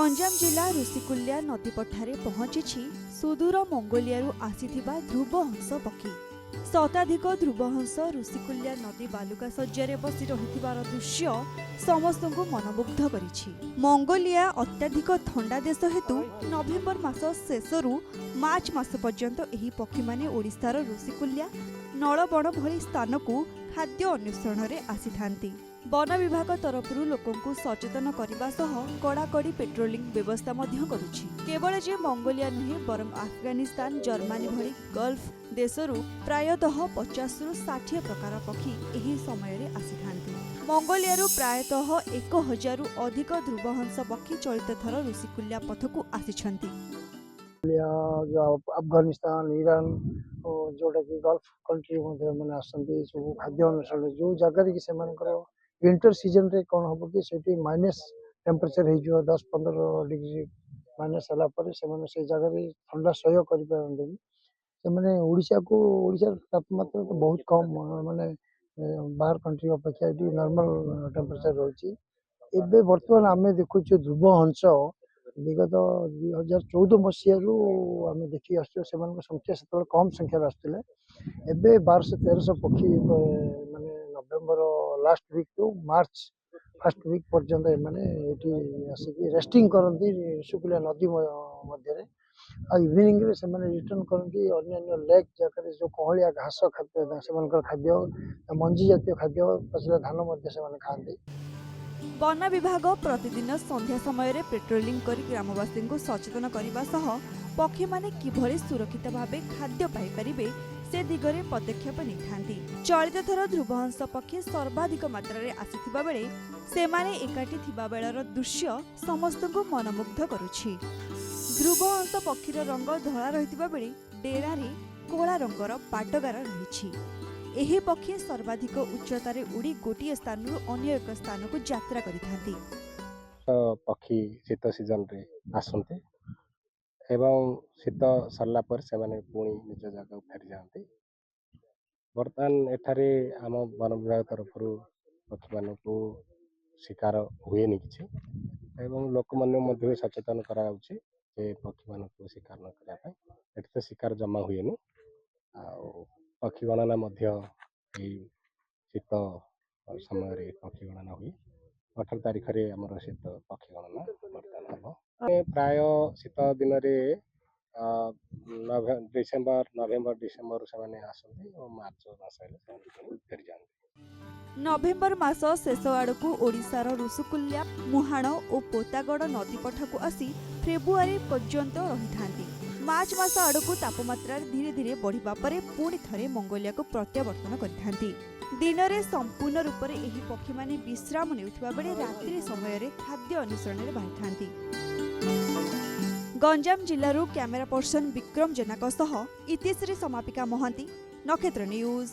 गंजाम जिला ऋषिकुल्या नदी पठारे पहुंची सुदूर मंगोलियारू आसीथिबा ध्रुवहंस पक्षी। शताधिक ध्रुवहंस ऋषिकुल्या नदी बालुका सज्जारे बसी रहिथिबार दृश्य समस्तଙ୍କୁ मनमुग्ध करिछि। मंगोलिया अत्याधिक ठंडा देश हेतु नवेम्बर मास शेषरू मार्च मास पर्यंत एही पक्षी माने ओडिशार ऋषिकुल्या नलबण भली स्थान को खाद्य अन्वेषण रे आसीथांती। वन विभाग तरफ लोकंकु सचेतन करने सह कड़ाकड़ी पेट्रोलिंग व्यवस्था करुछि। केवल जे मंगोलिया नुहे बरं अफगानिस्तान जर्मनी भली गल्फ देशरू प्रायतः 50 रु 60 प्रकार पक्षी एही समय रे आसीथांती। मंगोलियारू प्रायतः 1000 रु अधिक ध्रुवहंस पक्षी चलित थर ऋषिकुल्या पथकू आसीछंती। अफगानिस्तान ईरान जोटा कि गल्फ कंट्री मैंने आसती सब खाद्य अन्वेषण जो जगह कि विंटर सीजन रे कौन हम कि से माइनस टेम्परेचर हो 10-15 डिग्री माइनस से जगह ठंडा सह्य कर ओडिशा को ओडिशा तापमात्रा तो बहुत कम माने बाहर कंट्री अपेक्षा नॉर्मल टेम्परेचर रही। एबे बर्तमान आम देखु ध्रुवहंस विगत 2014 मसीह आम देखी संख्या से कम संख्या आसते 1200-1300 पक्षी माने November last week to March first week पर्यंत ये आसिक रेस्टिंग करती ऋषिकुल्या नदी मध्य इवनिंग रे से रिटर्न करती अन्य लेक जगह जो कहलिया घास खाद्य से खाद्य मंजी जातीय खाद्य पचला धान खाती। वन विभाग प्रतिदिन संध्या समय रे पेट्रोलिंग कर ग्रामवासी को सचेतन करने सह पक्षी माने किभली सुरक्षित भावे खाद्य पाई परिबे से दिगरे पदक्षेप निथांती। चलित थर ध्रुवहंस पक्षी सर्वाधिक मात्रा रे आसीथिबा बेले सेमाने एकाठी थिबा बेलर दृश्य समस्तଙ୍କୁ मनमुग्ध करुछि। ध्रुवहंस पक्षीर रंग धला रहिथिबा बेले डेरा रे कोला रंगर पाटगार रहिछि। एही पक्षी सर्वाधिक उच्चतारे उड़ी गोटिए स्थानरू अन्य एक स्थान को यात्रा करिथांती। पक्षी शीत सीजन रे आसंते एवं शीत सरला पर से माने पुणी निज जगह फेरी जाते। बर्तमान एठारे आम वन विभाग तरफ पक्षी मान को शिकार हुए नहीं किसी एवं लोक माने सचेतन करा पक्षी मान को शिकार न करने एठी तो शिकार जमा हुए नहीं। पक्षी गणना शीत समय पक्षी गणना हुए 18 तारीख रे आमर शीत पक्षी गणना बर्तमान हम प्राय शीत दिन नवेम्बर डिसेम्बर से आसते और मार्च मास फेरी जाते। नवेम्बर मास शेष आड़कू ओडिशार ऋषिकुल्या मुहाण और पोतागढ़ नदी पठाकू आसी फेब्रुआरी पर्यंत रही थांती। मार्च मास आड़कू तापमात्रा धीरे धीरे बढ़िबा परे पुणी थरे मंगोलिया को प्रत्यावर्तन करिथांती। दिन में संपूर्ण रूप से एही पक्षी माने विश्राम नेउथिबा बेले रात्रि समय रे खाद्य अन्वेषण रे बाहि थांती। गंजाम जिल्लारू कैमरा पर्सन विक्रम जेना सह इतिश्री समापिका महांती, नक्षत्र न्यूज।